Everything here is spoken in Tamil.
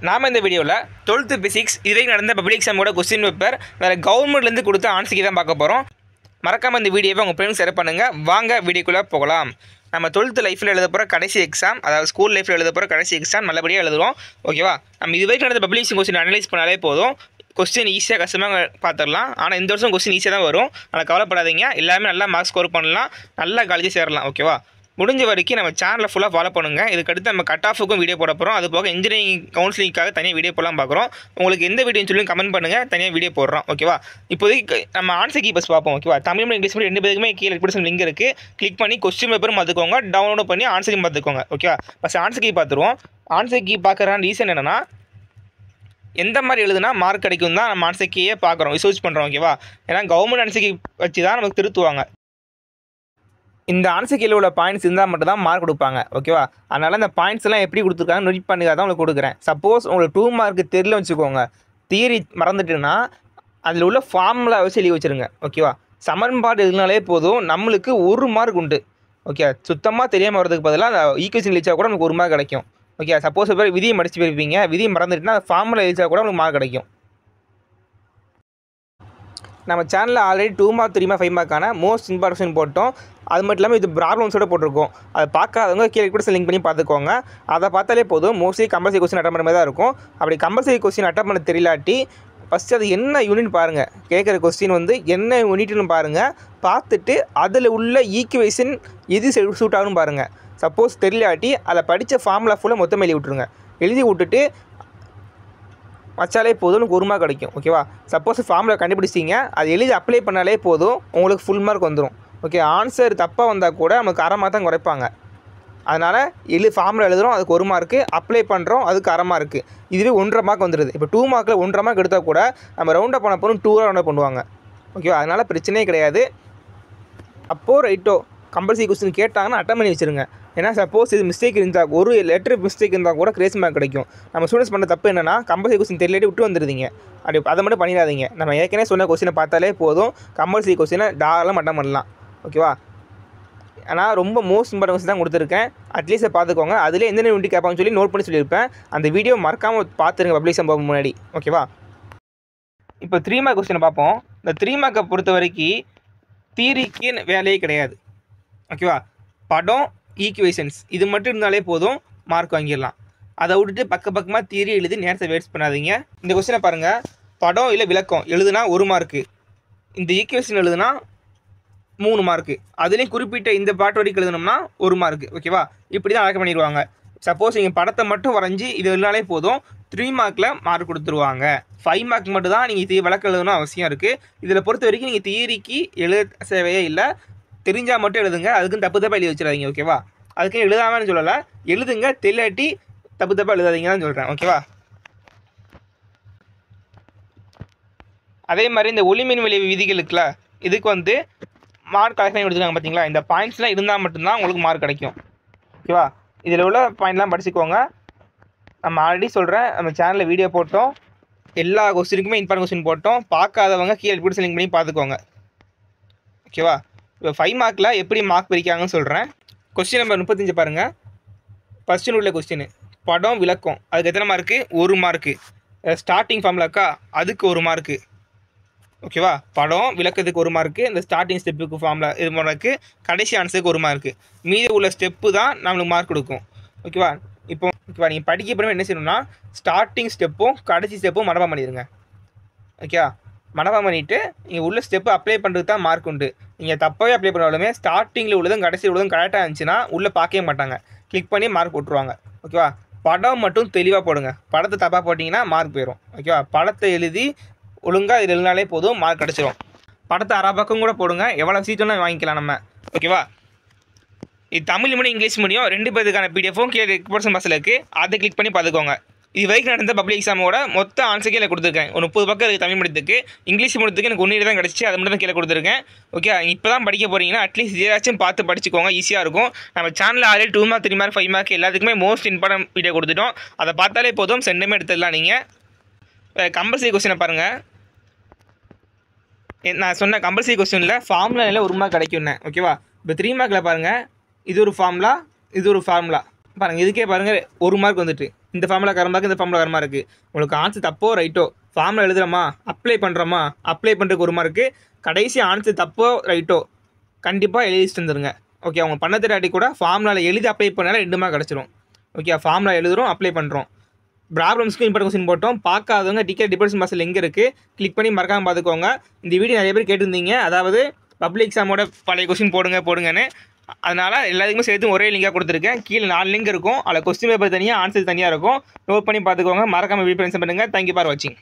நாம இந்த வீடியோவில் 12th பிசிக்ஸ் இதுவரைக்கும் நடந்த பப்ளிக் எக்ஸாமோட கொஸ்டின் பேப்பர் வேறு கவர்மெண்ட்லேருந்து கொடுத்த ஆன்சருக்கு தான் பார்க்க போகிறோம். மறக்காமல் இந்த வீடியோவை உங்கள் ஃப்ரெண்ட்ஸ் ஷேர் பண்ணுங்கள். வாங்க வீடியோக்குள்ளே போகலாம். நம்ம 12th லைஃப்பில் எழுத போகிற கடைசி எக்ஸாம், அதாவது ஸ்கூல் லைஃப்பில் எழுத போகிற கடைசி எக்ஸாம் நல்லபடியாக எழுதுவோம். ஓகேவா? நம்ம இதுவரைக்கும் நடந்த பப்ளிக் கொஸ்டின் அனலைஸ் பண்ணாலே போதும். கொஸ்டின் ஈஸியாக கஷ்டமாக பார்த்துடலாம். ஆனால் இந்த வருஷம் கொஸ்டின் ஈஸியாக தான் வரும். ஆனால் கவலைப்படாதீங்க, எல்லாமே நல்லா மார்க்ஸ் ஸ்கோர் பண்ணலாம், நல்லா காலேஜ் சேரலாம். ஓகேவா? முடிஞ்ச வரைக்கும் நம்ம சேனலை ஃபுல்லாக ஃபாலோ பண்ணுங்கள். இதுக்கடுத்து நம்ம கட் ஆஃபுக்கும் வீடியோ போட போகிறோம். அது போக இன்ஜினியரிங் கவுன்சிலிங்காக தனியாக வீடியோ போடலாம் பார்க்குறோம். உங்களுக்கு எந்த வீடியோன்னு சொல்லி கமெண்ட் பண்ணுங்கள், தனியாக வீடியோ போடுறோம். ஓகேவா? இப்போதைக்கு நம்ம ஆன்சர் கீப்பர்ஸ் பார்ப்போம். ஓகேவா? தமிழ் மீடியம் இங்கிலீஷ் மீடியம் 2 பேருக்குமே கீழே டிஸ்கிரிப்ஷன் லிங்க் இருக்குது. கிளிக் பண்ணி கொஸ்டின் பேப்பரும் பார்த்துக்கோங்க, டவுன்லோட் பண்ணி ஆன்சரையும் பார்த்துக்கோங்க. ஓகேவா? ஃபஸ்ட் ஆன்சர் கீ பார்த்துருவோம். ஆன்சர் கீ பார்க்குறான ரீசன் என்னென்னா, எந்த மாதிரி எழுதுனா மார்க் கிடைக்கும் தான் நம்ம ஆன்சர் கீயே பார்க்குறோம், ரிசர்ச் பண்ணுறோம். ஓகேவா? ஏன்னா கவர்மெண்ட் ஆன்சர் கீ வச்சு தான் நமக்கு திருத்துவாங்க. இந்த ஆன்சர் கீழே உள்ள பாயிண்ட்ஸ் இருந்தால் மட்டும் தான் மார்க் கொடுப்பாங்க. ஓகேவா? அதனால் இந்த பாயிண்ட்ஸ் எல்லாம் எப்படி கொடுத்துருக்காங்க நோட் பண்ணிக்காக தான் உங்களுக்கு கொடுக்குறேன். சப்போஸ் உங்களுக்கு 2 மார்க்கு தெரியல வச்சுக்கோங்க, தியரி மறந்துட்டுன்னா அதில் உள்ள ஃபார்முலா வச்சு எழுதி வச்சுருங்க. ஓகேவா? சமன்பாடு எழுதினாலே போதும், நம்மளுக்கு 1 மார்க் உண்டு. ஓகே, சுத்தமாக தெரியாமல் வரதுக்கு பதிலாக அந்த ஈக்குவேஷன் எழுதிச்சா கூட நமக்கு 1 மார்க் கிடைக்கும். ஓகே, சப்போஸ் பேர் விதியை மடிச்சு போயிருப்பீங்க, விதியை மறந்துட்டுனா அந்த ஃபார்முலா எழுதிச்சா கூட உங்களுக்கு மார்க் கிடைக்கும். நம்ம சேனலில் ஆல்ரெடி 2 மார்க் 3 மார்க் 5 மார்க்கான மோஸ்ட் இம்பார்ட்டன்ட் போட்டோம். அது மட்டும் இல்லாமல் இது ப்ராப்ளம்ஸோட போட்டிருக்கோம். அதை பார்க்காதவங்க கீழே கூட லிங்க் பண்ணி பார்த்துக்கோங்க. அதை பார்த்தாலே போதும், மோஸ்ட்லி கம்பல்சரி கொஸ்டின் அட்டன் பண்ண மாதிரி தான் இருக்கும். அப்படி கம்பல்சரி கொஸ்டின் அட்டன் பண்ண தெரியலாட்டி ஃபஸ்ட்டு அது என்ன யூனிட் பாருங்கள். கேட்குற கொஸ்டின் வந்து என்ன யூனிட்னு பாருங்கள். பார்த்துட்டு அதில் உள்ள ஈக்குவேஷன் எது சூட் ஆகுன்னு பாருங்கள். சப்போஸ் தெரியலாட்டி அதில் படித்த ஃபார்முலா ஃபுல்லாக மொத்தமாக எழுதி விட்ருங்க. எழுதி விட்டுட்டு வச்சாலே போதும், உங்களுக்கு 1 மார்க் கிடைக்கும். ஓகேவா? சப்போஸ் ஃபார்முலா கண்டுபிடிச்சிங்க, அது எழுதி அப்ளை பண்ணாலே போதும், உங்களுக்கு ஃபுல் மார்க் வந்துடும். ஓகே, ஆன்சர் தப்பாக வந்தால் கூட நமக்கு 1/2 மார்க் தான் குறைப்பாங்க. அதனால் ஃபார்முலா எழுதுகிறோம், அதுக்கு 1 மார்க்கு, அப்ளை பண்ணுறோம், அதுக்கு 1/2 மார்க்கு. இதுவே 1.5 மார்க் வந்துடுது. இப்போ 2 மார்க்கில் 1.5 மார்க் எடுத்தால் கூட நம்ம ரவுண்டாக பண்ண போகிறோம், 2 ரவுண்டாக பண்ணுவாங்க. ஓகேவா? அதனால் பிரச்சனையே கிடையாது. அப்போது ரைட்டோ கம்பல்சரி கொஸ்டின் கேட்டாங்கன்னா அட்டன் பண்ணி வச்சுருங்க. ஏன்னா சப்போஸ் இது மிஸ்டேக் இருந்தால், ஒரு லெட்டர் மிஸ்டேக் இருந்தால் கூட கிரேஸ் மார்க் கிடைக்கும். நம்ம ஸ்டூடெண்ட்ஸ் பண்ண தப்பு என்னென்னா, கம்பல்சரி கொஸ்டின் தெரியலாட்டி விட்டு வந்துடுவீங்க. அப்படி அதை மட்டும் பண்ணிடாதீங்க. நம்ம ஏற்கனவே சொன்ன கொஸ்டினை பார்த்தாலே போதும், கம்பல்சரி கொஸ்டினை தாராளமாக அட்டன் பண்ணலாம். ஓகேவா? ஆனால் ரொம்ப மோஸ்ட் இம்பார்ட்டன்ட் கொஸ்டின் தான் கொடுத்துருக்கேன். அட்லீஸ்ட் பார்த்துக்கோங்க. அதில் எந்தெந்த யூனிட் கேட்பாங்கன்னு சொல்லி நோட் பண்ணி சொல்லியிருப்பேன். அந்த வீடியோ மறக்காமல் பார்த்துருங்க பப்ளிக் எக்ஸாம் போக முன்னாடி. ஓகேவா? இப்போ 3 மார்க் கொஸ்டினை பார்ப்போம். இந்த 3 மார்க்கை பொறுத்த வரைக்கும் தியரிக்கு வேலையே கிடையாது. ஓகேவா? படம், ஈக்குவேஷன்ஸ் இது மட்டும் இருந்தாலே போதும், மார்க் வாங்கிடலாம். அதை விட்டுட்டு பக்கமாக தியரி எழுதி நேரத்தை வேஸ்ட் பண்ணாதீங்க. இந்த கொஸ்டினை பாருங்கள். படம் இல்லை விளக்கம் எழுதுனா 1 மார்க்கு, இந்த ஈக்குவேஷன் எழுதுனா 3 மார்க்கு, அதுலேயும் குறிப்பிட்ட இந்த பாட்டு வரைக்கும் எழுதணும்னா 1 மார்க்கு. ஓகேவா? இப்படி தான் அழகு பண்ணிடுவாங்க. சப்போஸ் நீங்கள் படத்தை மட்டும் வரைஞ்சி இது எழுதினாலே போதும், 3 மார்க்கில் மார்க் கொடுத்துருவாங்க. 5 மார்க் மட்டும் தான் நீங்கள் விளக்கம் எழுதணும் அவசியம் இருக்குது. இதில் பொறுத்த வரைக்கும் நீங்கள் தியரிக்கு எழுத தேவையே இல்லை, தெரிஞ்சால் மட்டும் எழுதுங்க. அதுக்குன்னு தப்பு தப்பாக எழுதி வச்சிடாதீங்க. ஓகேவா? அதுக்கு எழுதாமன்னு சொல்லலை, எழுதுங்க, தெரியலாட்டி தப்பு தப்பாக எழுதாதீங்க தான் சொல்கிறேன். ஓகேவா? அதே மாதிரி இந்த ஒளிமின் விளைவு விதிகளுக்குல இதுக்கு வந்து மார்க் கலெக்ட் பண்ணி கொடுத்துருக்காங்க பார்த்தீங்களா? இந்த பாயிண்ட்ஸ்லாம் இருந்தால் மட்டும்தான் உங்களுக்கு மார்க் கிடைக்கும். ஓகேவா? இதில் உள்ள பாயிண்ட்லாம் படிச்சுக்கோங்க. நம்ம ஆல்ரெடி சொல்கிறேன், நம்ம சேனலில் வீடியோ போட்டோம், எல்லா கொஸ்டினுக்குமே இம்பார்ட்டன்ட் கொஸ்டின் போட்டோம். பார்க்காதவங்க கீழே எப்படி லிங்க் பண்ணி பார்த்துக்கோங்க. ஓகேவா? இப்போ 5 மார்க்கில் எப்படி மார்க் பிரிக்காங்கன்னு சொல்கிறேன். கொஸ்டின் நம்பர் 35 பாருங்கள். ஃபஸ்ட்டு உள்ள கொஸ்டின் படம் விளக்கம், அதுக்கு எத்தனை மார்க்கு? 1 மார்க்கு. ஸ்டார்டிங் ஃபார்முலாக்கா, அதுக்கு 1 மார்க்கு. ஓகேவா? படம் விளக்கத்துக்கு 1 மார்க்கு, இந்த ஸ்டார்டிங் ஸ்டெப்புக்கு ஃபார்முலா இது மார்க்கு, கடைசி ஆன்சருக்கு 1 மார்க்கு. மீதி உள்ள ஸ்டெப்பு தான் நம்மளுக்கு மார்க் கொடுக்கும். ஓகேவா? இப்போ ஓகேவா, நீங்கள் படிக்க போகிறோம் என்ன செய்யணும்னா, ஸ்டார்டிங் ஸ்டெப்பும் கடைசி ஸ்டெப்பும் மனப்பாடம் பண்ணிடுங்க. ஓகேவா? மனப்பாடம் பண்ணிவிட்டு நீங்கள் உள்ள ஸ்டெப்பு அப்ளை பண்ணுறதுக்கு தான் மார்க் உண்டு. நீங்கள் தப்பாகவே அப்ளை பண்ணாலுமே ஸ்டார்டிங்கில் உள்ளதும் கடைசியில் உள்ளதும் கரெக்டாக இருந்துச்சுன்னா உள்ளே பார்க்கவே மாட்டாங்க, கிளிக் பண்ணி மார்க் போட்டுருவாங்க. ஓகேவா? படம் மட்டும் தெளிவாக போடுங்க. படத்தை தப்பாக போட்டிங்கன்னா மார்க் போயிடும். ஓகேவா? படத்தை எழுதி ஒழுங்காக இது எழுதினாலே போதும், மார்க் கிடச்சிரும். படத்தை 1/2 பக்கம் கூட போடுங்க, எவ்வளோ சீட்டெல்லாம் வாங்கிக்கலாம் நம்ம. ஓகேவா? இது தமிழ் மீடியம் இங்கிலீஷ் மீடியம் 2 பேருக்கான பிடிஎஃப்பும் கீழே எக்ஸ்பிரஷன் பாக்ஸில் இருக்குது, அதை கிளிக் பண்ணி பார்த்துக்கோங்க. இது வரைக்கும் நடந்த பப்ளிக் எக்ஸாமோட மொத்த ஆன்சர் கீழே கொடுத்துருக்கேன். ஒரு 30 பக்கம் இருக்குது தமிழ் மீடியத்துக்கு. இங்கிலீஷ் மீடியத்துக்கு எனக்கு 1 தான் கிடச்சி, அது மட்டும் தான் கீழே கொடுத்துருக்கேன். ஓகே, இப்போ தான் படிக்க போகிறீங்கன்னா அட்லீஸ்ட் ஏதாச்சும் பார்த்து படிச்சுக்கோங்க, ஈஸியாக இருக்கும். நம்ம சேனலில் ஆல்ரெடி 2 மார்க் 3 மார்க் 5 மார்க் எல்லாத்துக்குமே மோஸ்ட் இம்பார்ட்டன்ட் வீடியோ கொடுத்துட்டோம். அதை பார்த்தாலே போதும், சென்டமே எடுத்துடலாம். நீங்கள் கம்பல்சரி கொஸ்டினை பாருங்கள். நான் சொன்ன கம்பல்சரி கொஸ்டினில் ஃபார்முலாவில் 1 மார்க் கிடைக்கும்னே. ஓகேவா? இப்போ 3 மார்க்கில் பாருங்கள், இது ஒரு ஃபார்முலா, இது ஒரு ஃபார்முலா பாருங்கள். இதுக்கே பாருங்கள் 1 மார்க் வந்துட்டு. இந்த ஃபார்முலா கரமாக இருக்குது, இந்த ஃபார்முலா கரமாக இருக்குது. உங்களுக்கு ஆன்சர் தப்போ ரைட்டோ, ஃபார்முலா எழுதுகிறோமா, அப்ளை பண்ணுறோமா, அப்ளை பண்ணுறதுக்கு ஒரு மார்க்கு, கடைசி ஆன்சர் தப்போ ரைட்டோ கண்டிப்பாக எழுதிட்டு வந்துருங்க. ஓகே, அவங்க பண்ண தெரியாட்டி கூட ஃபார்முலாவில் எழுதி அப்ளை பண்ணாலும் 2 மார்க் கிடச்சிரும். ஓகே, ஃபார்முலா எழுதுகிறோம், அப்ளை பண்ணுறோம். ப்ராப்ளம்ஸ்க்கு இம்பார்ட்டன்ட் கொஸ்டின் போட்டோம். பார்க்காதவங்க டிக்கெட் டிபென்ஷன் பாக்ஸில் எங்கே இருக்குது கிளிக் பண்ணி மறக்காமல் பார்த்துக்கோங்க. இந்த வீடியோ நிறைய பேர் கேட்டிருந்தீங்க, அதாவது பப்ளிக் எக்ஸாமோட பழைய கொஸ்டின் போடுங்கன்னு. அதனால் எல்லாத்துக்குமே சேர்த்து ஒரே லிங்காக கொடுத்துருக்கேன். கீழே 4 லிங்க் இருக்கும். அதில் கொஸ்டின் பேப்பர் தனியாக, ஆன்சர் தனியாக இருக்கும். நோட் பண்ணி பார்த்துக்கோங்க. மறக்காமல் வீடியோ பண்ணுங்கள். தேங்க்யூ ஃபார் வாட்சிங்.